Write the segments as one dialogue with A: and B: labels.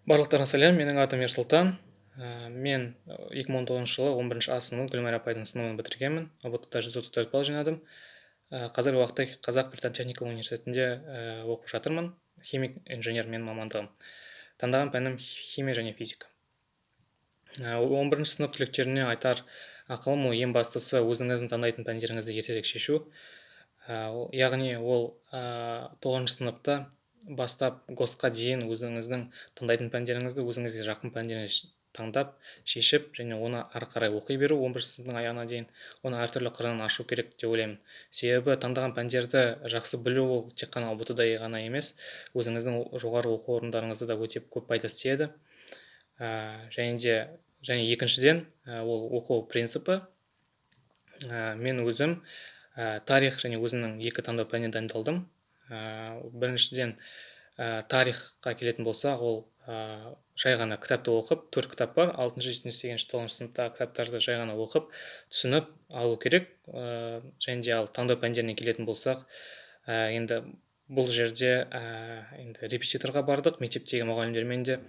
A: Барлықтарыңа сәлем, менің атым Ерсұлтан. Мен 2019 жылы 11 А сыныбын Гүлмайра апайдың сыныбын бітіргенмін. ұбт-да 134 балл жинадым. Қазіргі уақытта Қазақ Британ техникалық университетінде оқып жатырмын. Химик инженер менің мамандығым. Таңдаған пәнім химия және физика. 11 сынып түлектеріне айтар ақылым, ол ең бастысы өзіңіздің таңдайтын пәндеріңізді ертерек шешу. Яғни ол 9 сыныпта бастап госқа дейін өзіңіздің таңдайтын пәндеріңізді өзіңізге жақын пәндеріңізді таңдап, шешіп, және оны ары қарай оқи беру 11 сыныптың аяғына дейін. Оны әртүрлі қырынан ашу керек деп ойлаймын. Себебі таңдаған пәндерді жақсы білу ол тек қана ұбт-да ғана емес, өзіңіздің жоғары оқу орындарыңызда да өте көп пайда істейді. Және екіншіден, ол оқу принципі. Мен өзім тарих және өзімнің екі таңдау пәніне дайындалдым. Біріншіден, тарихқа келетін болсақ, ол жай ғана кітапты оқып, 4 кітап бар, 6, 7, 8, 9 сыныптағы кітаптарды жай ғана оқып, түсініп алу керек. Және де ал таңдау пәндеріне келетін болсақ, енді бұл жерде енді репетиторға бардық, мектептегі мұғалімдермен де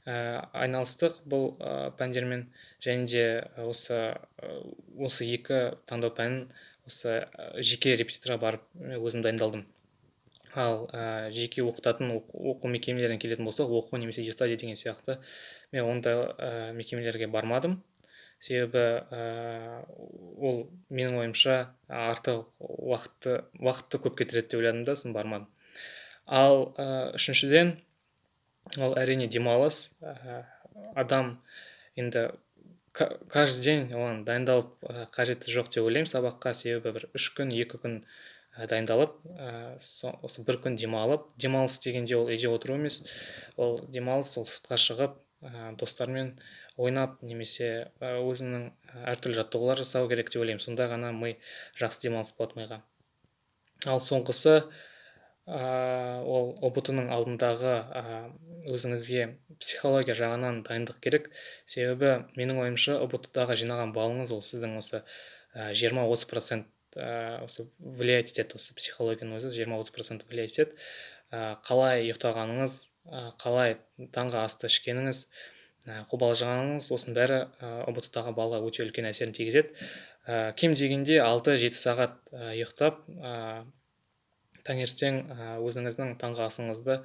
A: айналыстық бұл пәндермен, және де осы екі таңдау пәнін осы жеке репетиторға барып өзім дайындалдым. Ал жеке оқытатын оқу мекемелеріне келетін болсақ, оқу немесе естадия деген сияқты, мен ондай мекемелерге бармадым. Себебі ол менің ойымша артық уақытты көп кетіреді деп ойладым да, сосын бармадым. Ал үшіншіден, ол әрине демалыс. Адам енді каждый день оған дайындалып қажеті жоқ деп ойлаймын сабаққа. Себебі бір 3 күн, 2 күн дайындалып, осы бір күн демалып. Демалыс дегенде ол үйде отыру емес, ол демалыс, ол сыртқа шығып, достармен ойнап, немесе өзінің әртүрлі жаттығулар жасау керек деп ойлаймын. Сонда ғана ми жақсы демалыс болады миға. Ал соңғысы, ол ұбт-ның алдындағы өзіңізге психология жағынан дайындық керек. Себебі менің ойымша ұбт-дағы жинаған балыңыз ол сіздің осы 20-30% осы влиять етеді, осы психологияның өзі 20-30% влиять етеді. Қалай ұйықтағаныңыз, қалай таңғы асты ішкеніңіз, қобалжығаныңыз, осының бәрі ұбт-дағы балға өте үлкен әсерін тигізеді. Кем дегенде 6-7 сағат ұйықтап, таңертең өзіңіздің таңғы асыңызды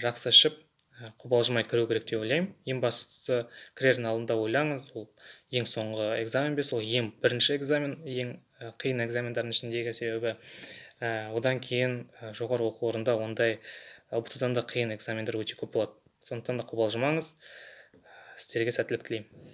A: жақсы ішіп, қобалжымай кіру керек деп ойлаймын. Ең бастысы, кірердің алдында ойлаңыз, ол ең соңғы экзамен бе, сол ең бірінші экзамен, ең қиын экзамендардың ішіндегі. Себебі одан кейін жоғары оқу орында ондай ұбт-дан да қиын экзамендер өте көп болады. Сондықтан да қобалжымаңыз. Сіздерге сәттілік тілеймін.